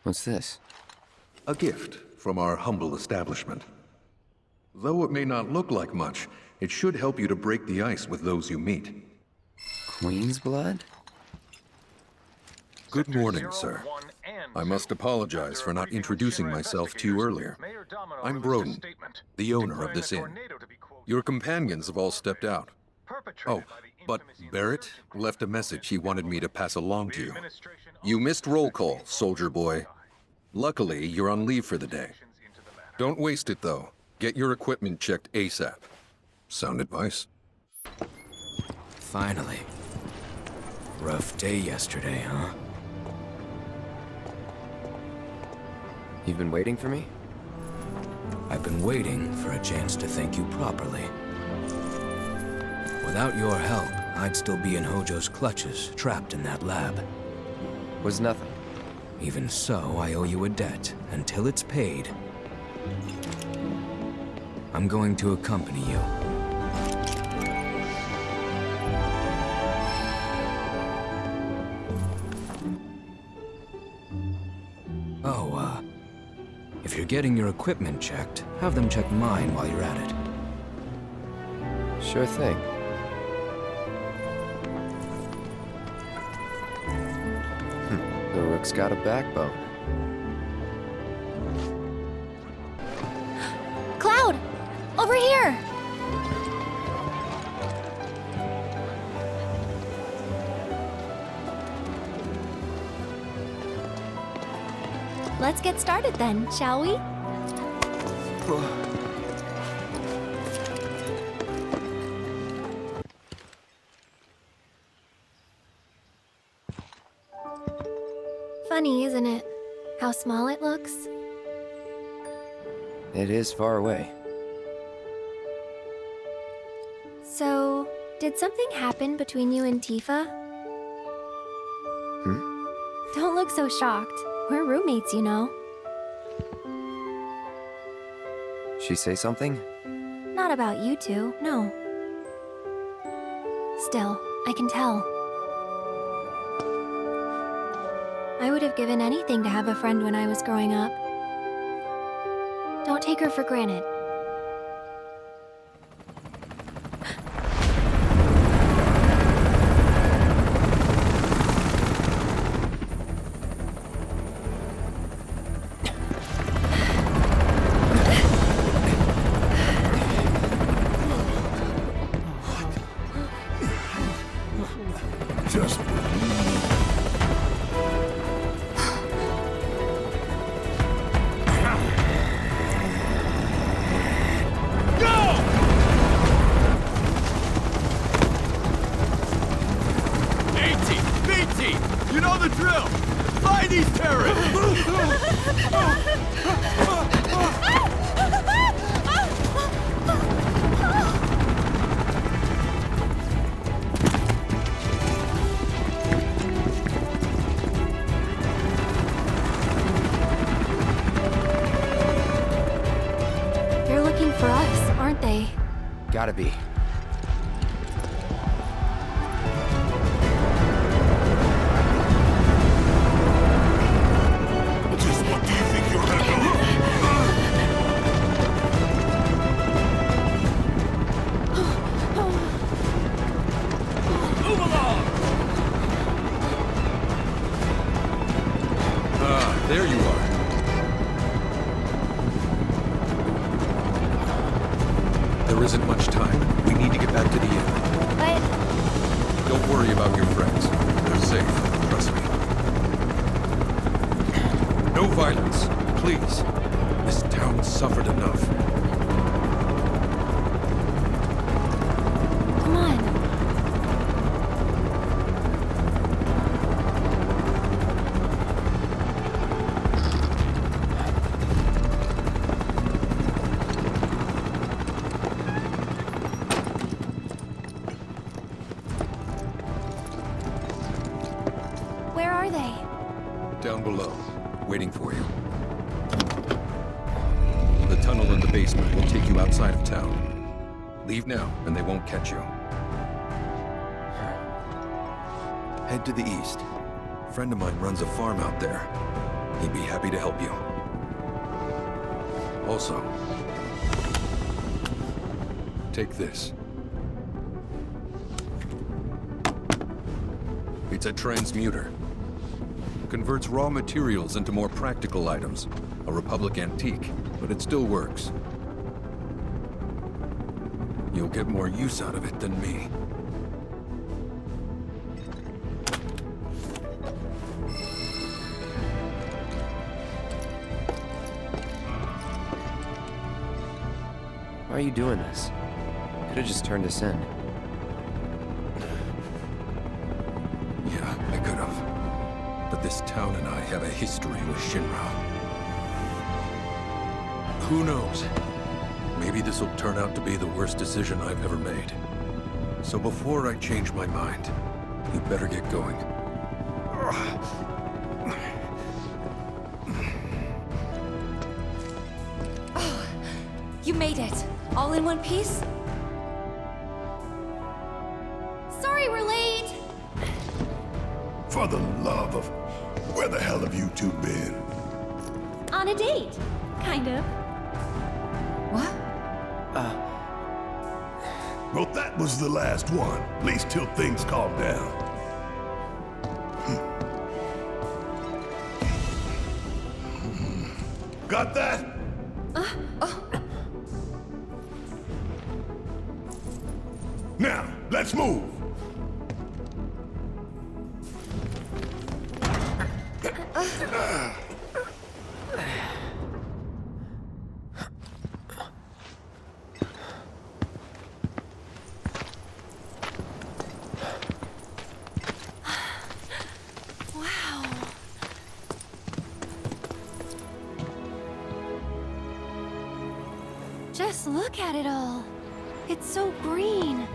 What's this? A gift from our humble establishment. Though it may not look like much, it should help you to break the ice with those you meet. Queen's blood? Good morning, sir. I must apologize for not introducing myself to you earlier. I'm Broden, the owner of this inn. Your companions have all stepped out. Oh, but Barrett left a message he wanted me to pass along to you. You missed roll call, soldier boy. Luckily, you're on leave for the day. Don't waste it, though. Get your equipment checked ASAP. Sound advice? Finally. Rough day yesterday, huh? You've been waiting for me? I've been waiting for a chance to thank you properly. Without your help, I'd still be in Hojo's clutches, trapped in that lab. Was nothing. Even so, I owe you a debt. Until it's paid, I'm going to accompany you. If you're getting your equipment checked, have them check mine while you're at it. Sure thing. The rook's got a backbone. Cloud! Over here! Let's get started then, shall we? Funny, isn't it? How small it looks? It is far away. So, did something happen between you and Tifa? Don't look so shocked. We're roommates, you know. She say something? Not about you two, no. Still, I can tell. I would have given anything to have a friend when I was growing up. Don't take her for granted. You know the drill! Find these terrorists! They're looking for us, aren't they? Gotta be. There you are. There isn't much time. We need to get back to the inn. But... Don't worry about your friends. They're safe. Trust me. No violence, please. This town suffered enough. Come on. Where are they? Down below, waiting for you. The tunnel in the basement will take you outside of town. Leave now, and they won't catch you. Head to the east. A friend of mine runs a farm out there. He'd be happy to help you. Also, take this. It's a transmuter. Converts raw materials into more practical items. A Republic antique, but it still works. You'll get more use out of it than me. Why are you doing this? Could have just turned us in. Yeah, I could have. But this town and I have a history with Shinra. Who knows? Maybe this'll turn out to be the worst decision I've ever made. So before I change my mind, you better get going. Oh, you made it. All in one piece? Sorry we're late! For the love of... Where the hell have you two been? On a date. Kind of. What? Well, that was the last one. At least till things calm down. Got that? Now, let's move. Wow. Just look at it all. It's so green.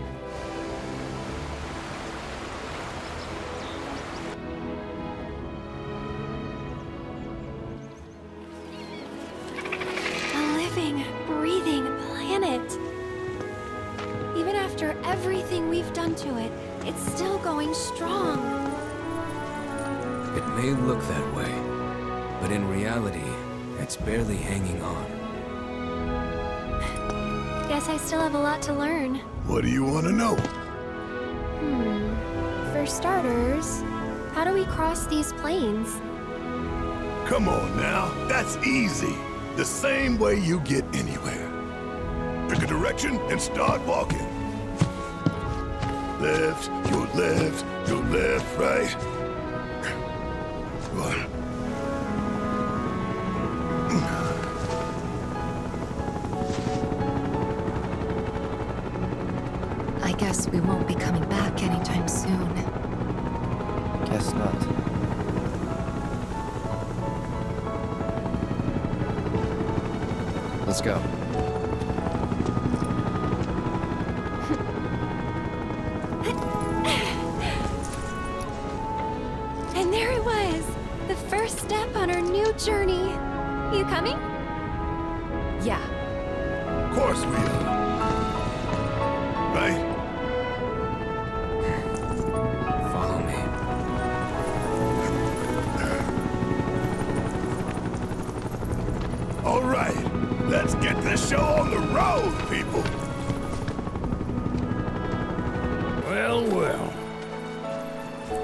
A living, breathing planet. Even after everything we've done to it, it's still going strong. It may look that way, but in reality, it's barely hanging on. Guess I still have a lot to learn. What do you want to know? For starters, how do we cross these plains? Come on now, that's easy. The same way you get anywhere. Pick a direction and start walking. Left, go left, go left, right. What? I guess we won't be coming back anytime soon. Guess not. Let's go. And there it was! The first step on our new journey. You coming? Yeah. Of course we are. Right? Follow me. All right, let's get this show on the road, people. Well, well.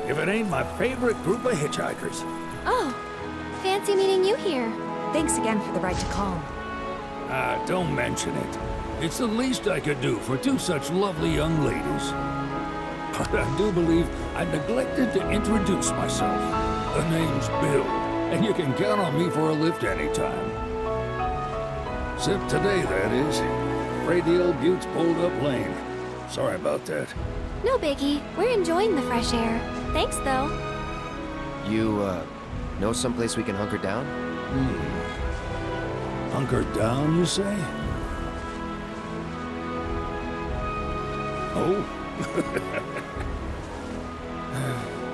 If it ain't my favorite group of hitchhikers. Oh, fancy meeting you here. Thanks again for the ride to Calm. Don't mention it. It's the least I could do for two such lovely young ladies. But I do believe I neglected to introduce myself. The name's Bill, and you can count on me for a lift anytime. Except today, that is. Afraid the old Butte's pulled up lame. Sorry about that. No biggie. We're enjoying the fresh air. Thanks, though. You, know someplace we can hunker down? Hunkered down, you say? Oh?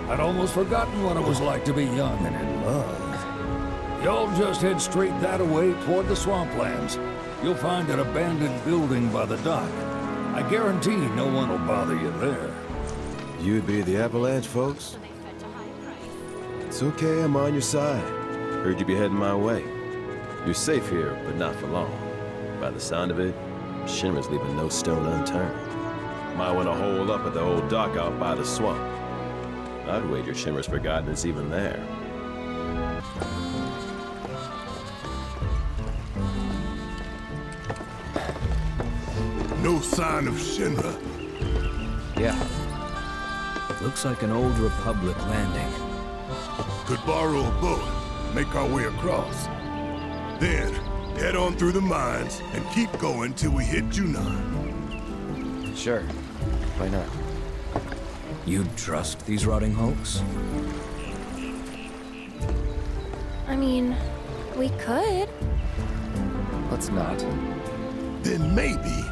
I'd almost forgotten what it was like to be young and in love. Y'all just head straight that away toward the swamplands. You'll find an abandoned building by the dock. I guarantee no one will bother you there. You'd be the Avalanche, folks? It's okay, I'm on your side. Heard you be heading my way. You're safe here, but not for long. By the sound of it, Shinra's leaving no stone unturned. Might want to hole up at the old dock out by the swamp. I'd wager Shinra's forgotten it's even there. No sign of Shinra. Yeah. Looks like an old Republic landing. Could borrow a boat, make our way across. Then, head on through the mines and keep going till we hit Junon. Sure. Why not? You'd trust these rotting hulks? I mean, we could. Let's not. Then maybe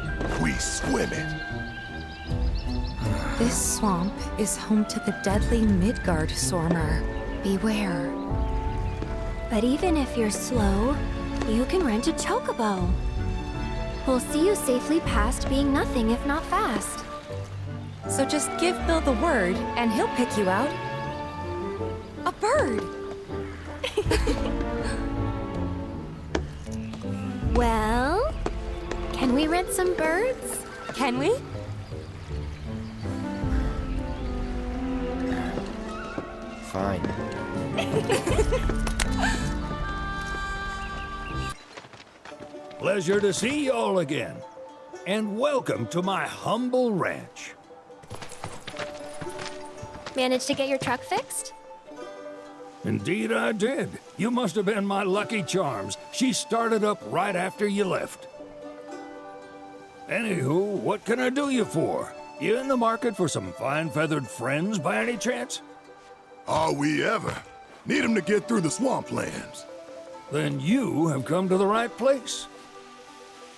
we swim it. This swamp is home to the deadly Midgard Swarmer. Beware. But even if you're slow, you can rent a chocobo. We'll see you safely past being nothing if not fast. So just give Bill the word, and he'll pick you out. A bird! Well, can we rent some birds? Can we? Fine. Pleasure to see y'all again. And welcome to my humble ranch. Managed to get your truck fixed? Indeed I did. You must have been my lucky charms. She started up right after you left. Anywho, what can I do you for? You in the market for some fine feathered friends by any chance? Are we ever? Need 'em to get through the swamplands. Then you have come to the right place.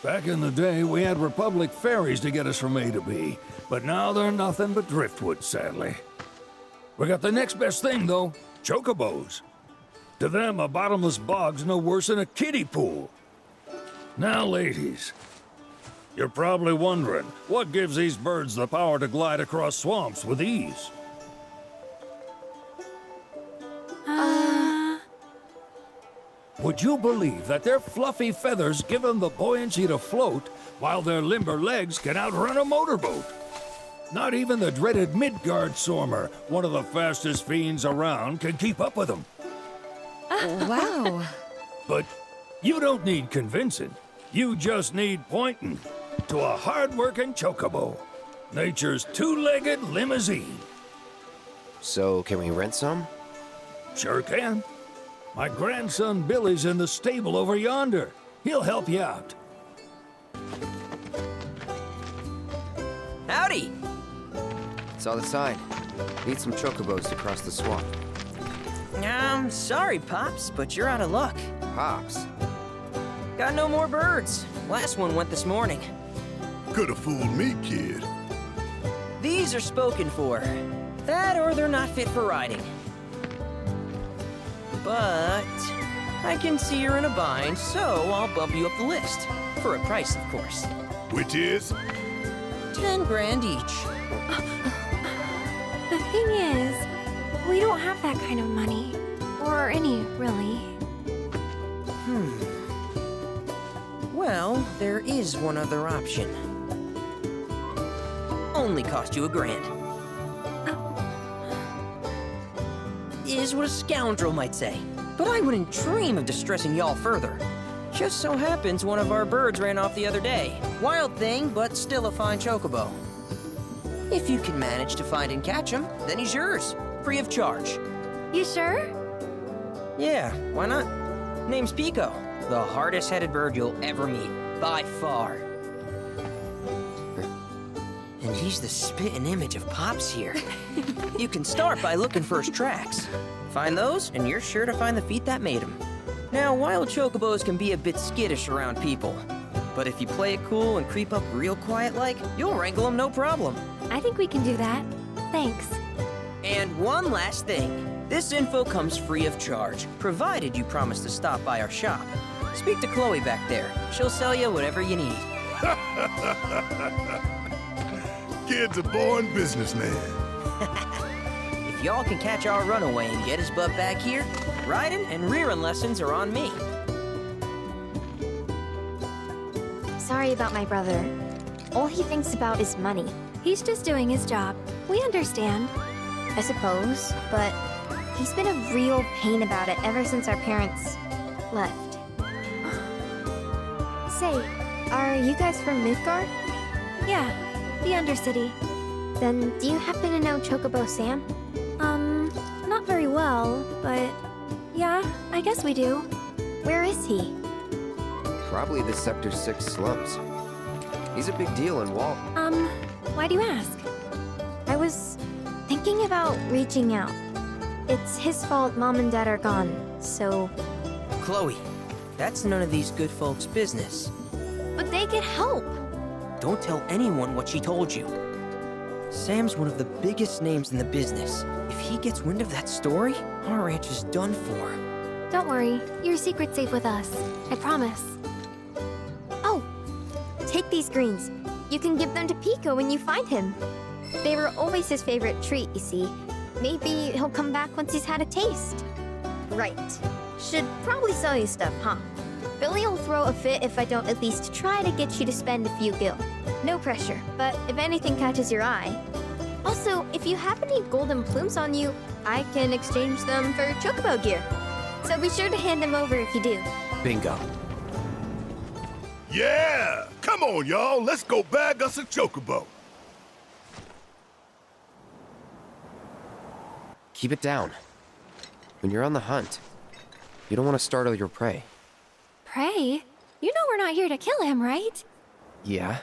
Back in the day, we had Republic ferries to get us from A to B, but now they're nothing but driftwood, sadly. We got the next best thing, though, chocobos. To them, a bottomless bog's no worse than a kiddie pool. Now, ladies, you're probably wondering, what gives these birds the power to glide across swamps with ease? Would you believe that their fluffy feathers give them the buoyancy to float, while their limber legs can outrun a motorboat? Not even the dreaded Midgard Swarmer, one of the fastest fiends around, can keep up with them. Wow. But you don't need convincing. You just need pointing to a hard-working chocobo. Nature's two-legged limousine. So, can we rent some? Sure can. My grandson Billy's in the stable over yonder. He'll help you out. Howdy! Saw the sign. Need some chocobos to cross the swamp. Sorry, Pops, but you're out of luck. Pops. Got no more birds. Last one went this morning. Could've fooled me, kid. These are spoken for. That or they're not fit for riding. But I can see you're in a bind, so I'll bump you up the list. For a price, of course. Which is? 10 grand each. The thing is, we don't have that kind of money. Or any, really. Well, there is one other option. Only cost you $1,000. Is what a scoundrel might say. But I wouldn't dream of distressing y'all further. Just so happens one of our birds ran off the other day. Wild thing, but still a fine chocobo. If you can manage to find and catch him, then he's yours. Free of charge. You sure? Yeah, why not? Name's Pico. The hardest-headed bird you'll ever meet. By far. And he's the spitting image of Pops here. You can start by looking for his tracks. Find those, and you're sure to find the feet that made him. Now, wild chocobos can be a bit skittish around people. But if you play it cool and creep up real quiet-like, you'll wrangle them no problem. I think we can do that. Thanks. And one last thing. This info comes free of charge, provided you promise to stop by our shop. Speak to Chloe back there. She'll sell you whatever you need. Kid's a born businessman. If If y'all can catch our runaway and get his butt back here, riding and rearing lessons are on me. Sorry about my brother. All he thinks about is money. He's just doing his job. We understand. I suppose, but he's been a real pain about it ever since our parents left. Say, are you guys from Midgard? Yeah, the Undercity. Then do you happen to know Chocobo Sam? Not very well, but yeah, I guess we do. Where is he? Probably the Sector 6 slums. He's a big deal in Wall. Why do you ask? I was thinking about reaching out. It's his fault Mom and Dad are gone, so... Chloe, that's none of these good folks' business. But they get help! Don't tell anyone what she told you. Sam's one of the biggest names in the business. If he gets wind of that story, our ranch is done for. Don't worry, your secret's safe with us. I promise. Oh! Take these greens. You can give them to Pico when you find him. They were always his favorite treat, you see. Maybe he'll come back once he's had a taste. Right. Should probably sell you stuff, huh? Billy will throw a fit if I don't at least try to get you to spend a few gil. No pressure, but if anything catches your eye. Also, if you have any golden plumes on you, I can exchange them for chocobo gear. So be sure to hand them over if you do. Bingo. Yeah! Come on, y'all. Let's go bag us a chocobo. Keep it down. When you're on the hunt, you don't want to startle your prey. Prey? You know we're not here to kill him, right? Yeah?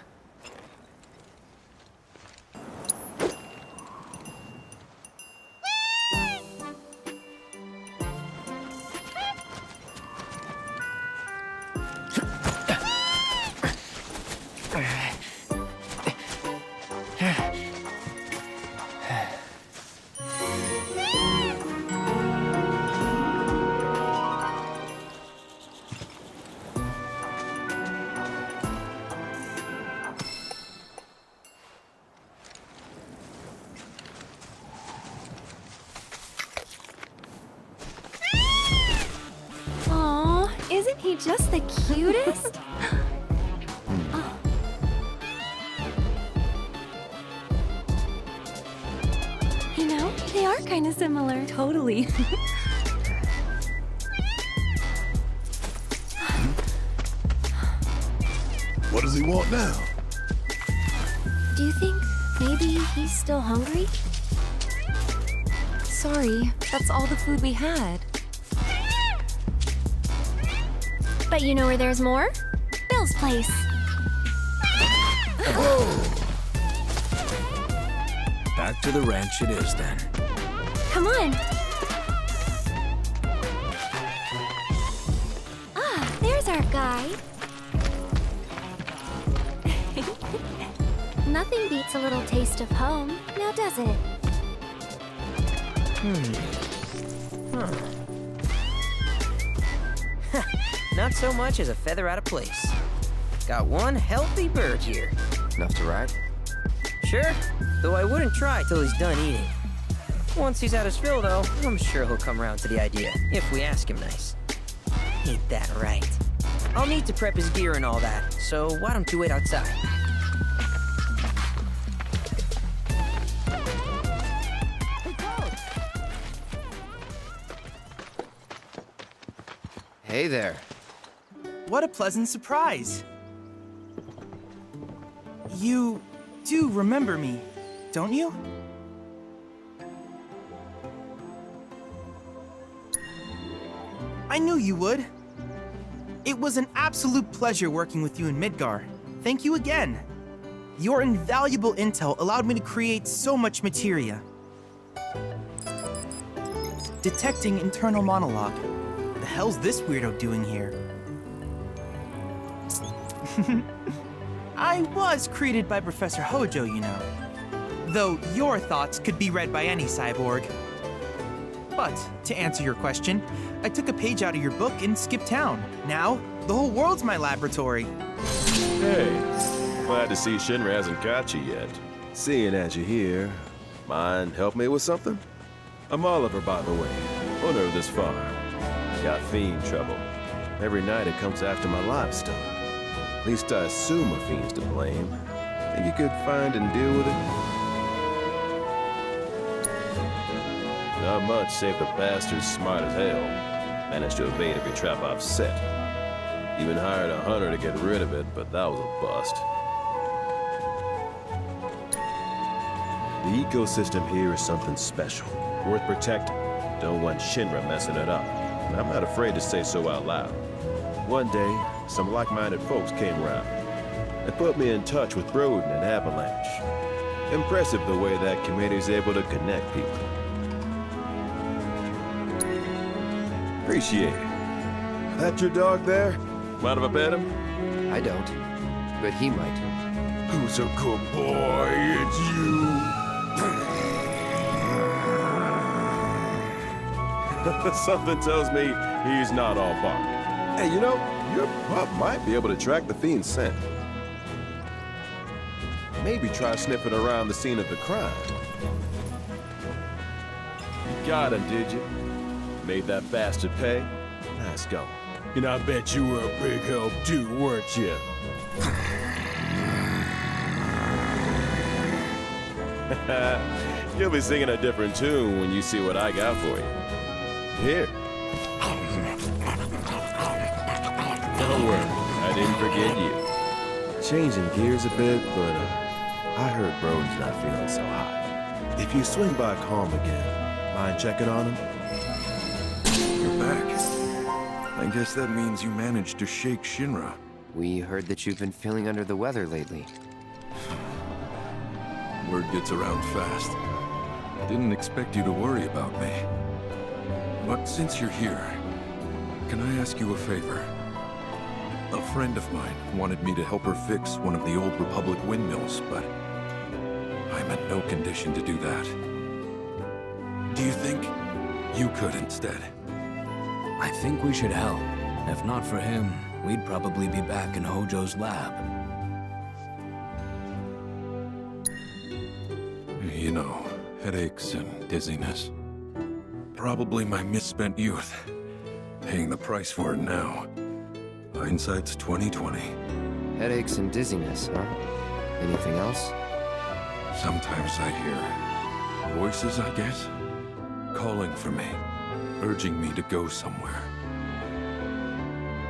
Isn't he just the cutest? Oh. You know, they are kind of similar. Totally. What does he want now? Do you think maybe he's still hungry? Sorry, that's all the food we had. But you know where there's more? Bill's place. Back to the ranch it is then. Come on. Ah, there's our guy. Nothing beats a little taste of home, now does it? Not so much as a feather out of place. Got one healthy bird here. Enough to ride? Sure, though I wouldn't try till he's done eating. Once he's had his fill, though, I'm sure he'll come around to the idea, if we ask him nice. Ain't that right? I'll need to prep his gear and all that, so why don't you wait outside? Hey there. What a pleasant surprise. You do remember me, don't you? I knew you would. It was an absolute pleasure working with you in Midgar. Thank you again. Your invaluable intel allowed me to create so much materia. Detecting internal monologue. The hell's this weirdo doing here? I was created by Professor Hojo, you know. Though your thoughts could be read by any cyborg. But, to answer your question, I took a page out of your book and skipped town. Now, the whole world's my laboratory. Hey, glad to see Shinra hasn't got you yet. Seeing as you're here, mind help me with something? I'm Oliver, by the way, owner of this farm. Got fiend trouble. Every night it comes after my livestock. At least I assume a fiend's to blame. Think you could find and deal with it? Not much, save the bastard's smart as hell. Managed to evade every trap I've set. Even hired a hunter to get rid of it, but that was a bust. The ecosystem here is something special, worth protecting. Don't want Shinra messing it up, and I'm not afraid to say so out loud. One day, some like-minded folks came around. They put me in touch with Broden and Avalanche. Impressive the way that committee's able to connect people. Appreciate it. That your dog there? Mind if I pet him? I don't, but he might. Who's a good boy? It's you. Something tells me he's not all bark. Hey, you know, your pup might be able to track the fiend's scent. Maybe try sniffing around the scene of the crime. You got him, did you? Made that bastard pay? Nice going. And I bet you were a big help too, weren't you? You'll be singing a different tune when you see what I got for you. Here. Don't worry, I didn't forget you. Changing gears a bit, but I heard Broden's not feeling so hot. If you swing by Calm again, mind checking on him? You're back. I guess that means you managed to shake Shinra. We heard that you've been feeling under the weather lately. Word gets around fast. Didn't expect you to worry about me. But since you're here, can I ask you a favor? A friend of mine wanted me to help her fix one of the old Republic windmills, but I'm in no condition to do that. Do you think you could instead? I think we should help. If not for him, we'd probably be back in Hojo's lab. You know, headaches and dizziness. Probably my misspent youth. Paying the price for it now. Hindsight's 20/20. Headaches and dizziness, huh? Anything else? Sometimes I hear voices, I guess, calling for me, urging me to go somewhere.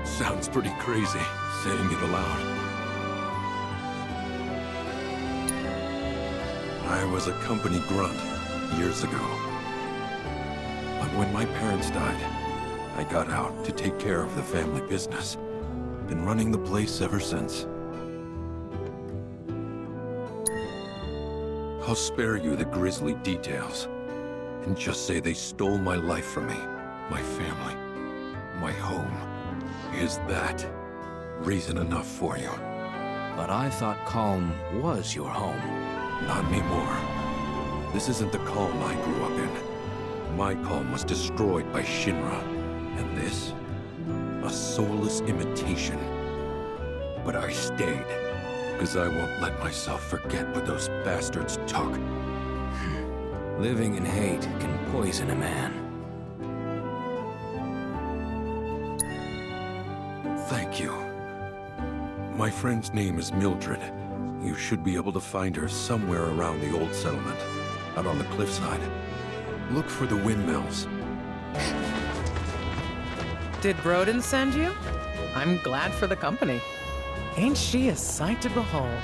Sounds pretty crazy, saying it aloud. I was a company grunt years ago. But when my parents died, I got out to take care of the family business. Been running the place ever since. I'll spare you the grisly details, and just say they stole my life from me, my family, my home. Is that reason enough for you? But I thought Calm was your home. Not anymore. This isn't the Calm I grew up in. My Calm was destroyed by Shinra, and this, a soulless imitation. But I stayed, because I won't let myself forget what those bastards took. Living in hate can poison a man. Thank you. My friend's name is Mildred. You should be able to find her somewhere around the old settlement, out on the cliffside. Look for the windmills. Did Broden send you? I'm glad for the company. Ain't she a sight to behold?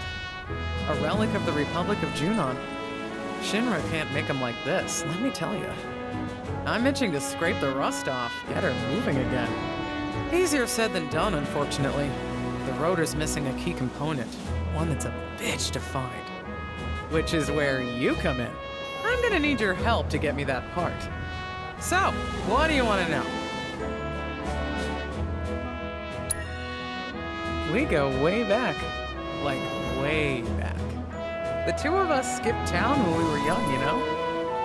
A relic of the Republic of Junon. Shinra can't make them like this, let me tell you. I'm itching to scrape the rust off, get her moving again. Easier said than done, unfortunately. The rotor's missing a key component, one that's a bitch to find. Which is where you come in. I'm gonna need your help to get me that part. So, what do you want to know? We go way back. Like, way back. The two of us skipped town when we were young, you know?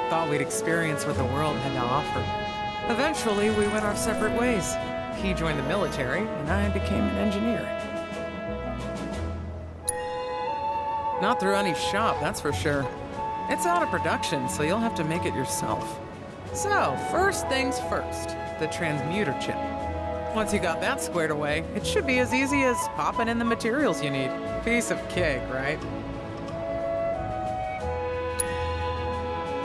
Thought we'd experience what the world had to offer. Eventually, we went our separate ways. He joined the military, and I became an engineer. Not through any shop, that's for sure. It's out of production, so you'll have to make it yourself. So, first things first, the transmuter chip. Once you got that squared away, it should be as easy as popping in the materials you need. Piece of cake, right?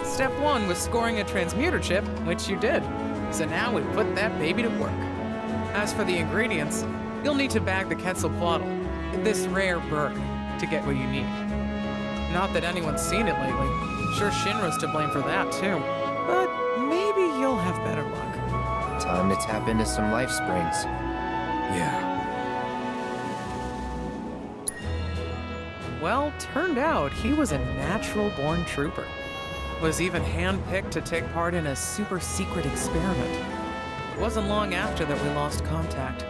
Step 1 was scoring a transmuter chip, which you did. So now we put that baby to work. As for the ingredients, you'll need to bag the Quetzalcoatl, this rare bird, to get what you need. Not that anyone's seen it lately. Sure, Shinra's to blame for that, too. But maybe you'll have better luck. Time to tap into some life springs. Yeah. Well, turned out he was a natural-born trooper. Was even handpicked to take part in a super-secret experiment. It wasn't long after that we lost contact.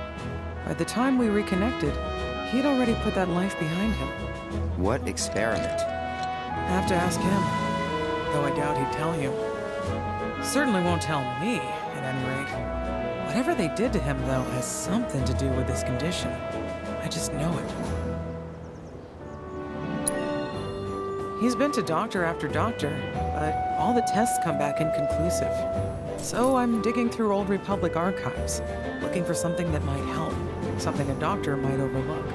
By the time we reconnected, he'd already put that life behind him. What experiment? Have to ask him, though I doubt he'd tell you. Certainly won't tell me, at any rate. Whatever they did to him, though, has something to do with this condition. I just know it. He's been to doctor after doctor, but all the tests come back inconclusive. So I'm digging through old Republic archives, looking for something that might help, something a doctor might overlook.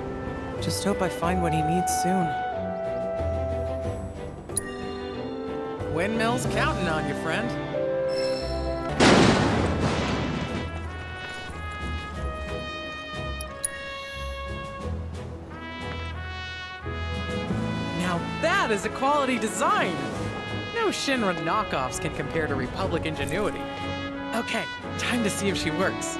Just hope I find what he needs soon. Windmill's counting on you, friend. Now that is a quality design! No Shinra knockoffs can compare to Republic ingenuity. Okay, time to see if she works.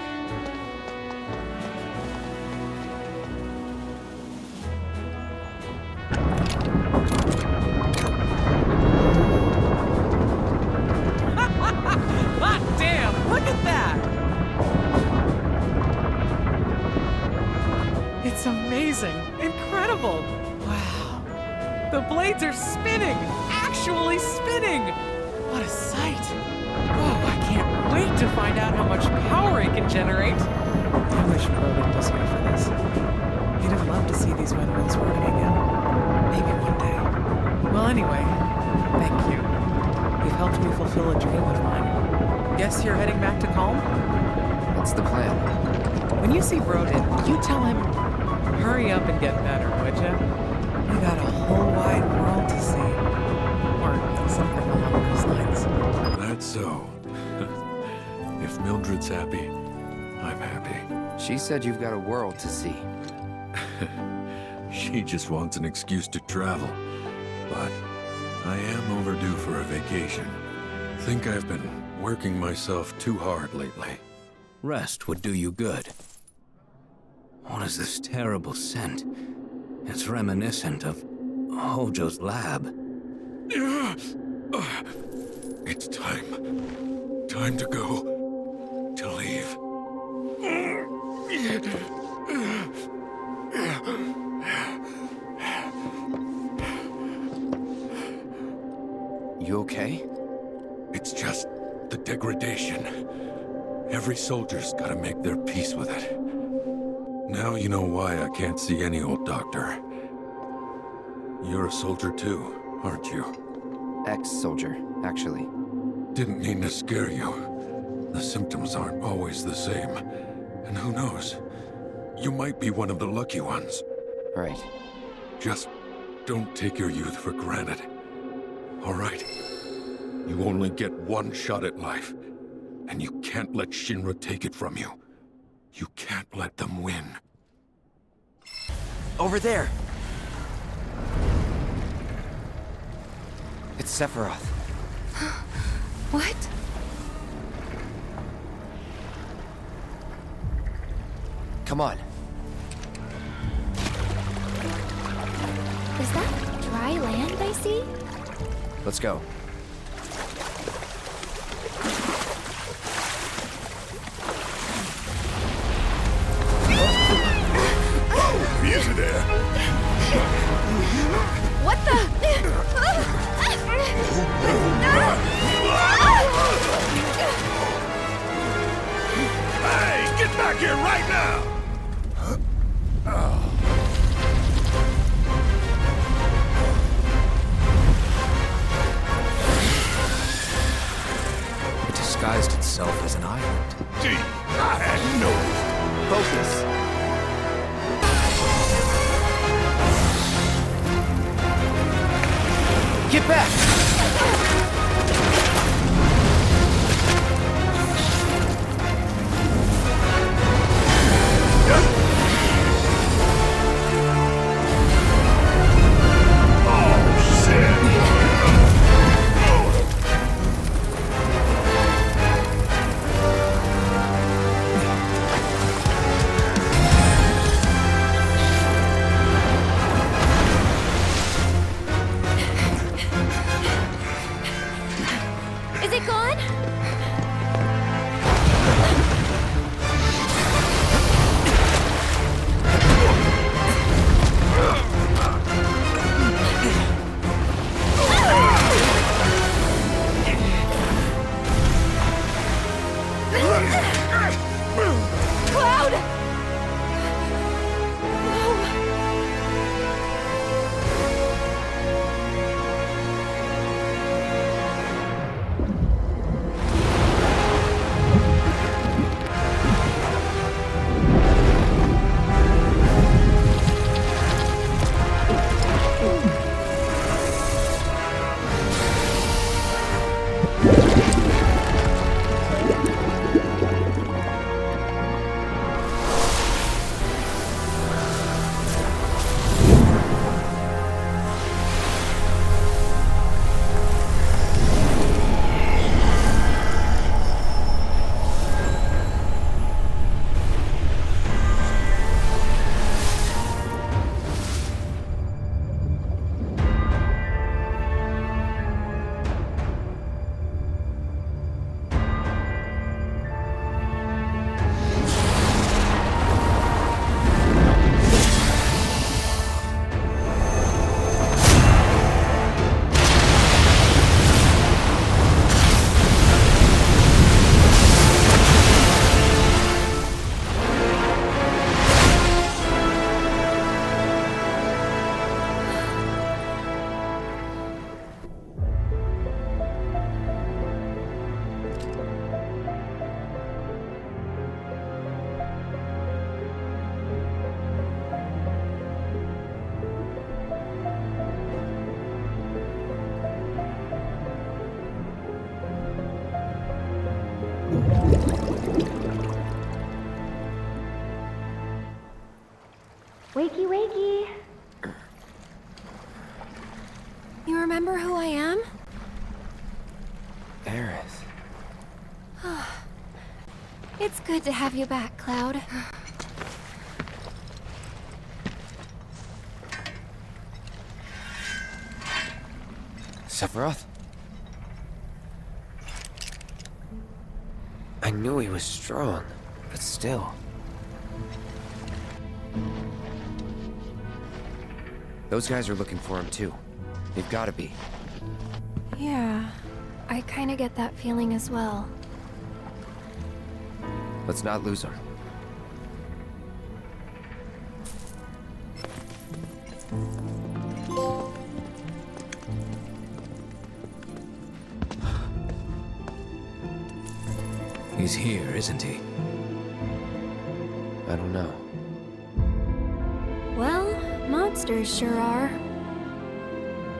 Hot damn, look at that! It's amazing, incredible. Wow, the blades are spinning, actually spinning. What a sight. Oh, I can't wait to find out how much power it can generate. I wish Broden was here for this. He'd have loved to see these windmills working again. Maybe one day. Well, anyway, thank you. You've helped me fulfill a dream of mine. Guess you're heading back to Calm? What's the plan? When you see Broden, you tell him, hurry up and get better, would ya? We got a whole wide world to see. Or something along those lines. That's so. If Mildred's happy, I'm happy. She said you've got a world to see. She just wants an excuse to travel. But I am overdue for a vacation. Think I've been working myself too hard lately. Rest would do you good. What is this terrible scent? It's reminiscent of Hojo's lab. It's time. Time to go. To leave. You okay? It's just the degradation. Every soldier's gotta make their peace with it. Now you know why I can't see any old doctor. You're a soldier too, aren't you? Ex-soldier, actually. Didn't mean to scare you. The symptoms aren't always the same. And who knows? You might be one of the lucky ones. Right. Just don't take your youth for granted. All right? You only get one shot at life. And you can't let Shinra take it from you. You can't let them win. Over there! It's Sephiroth. What? Come on. Is that dry land I see? Let's go. Oh, easy there. What the? Hey, get back here right now! disguised itself as an island. Gee, I hadn't noticed. Focus. Get back! Is it gone? Cloud! Wakey, wakey. You remember who I am? Aerith. It's good to have you back, Cloud. Sephiroth? I knew he was strong, but still. Those guys are looking for him too. They've gotta be. Yeah, I kinda get that feeling as well. Let's not lose him. He's here, isn't he? I don't know. Well, monsters sure are.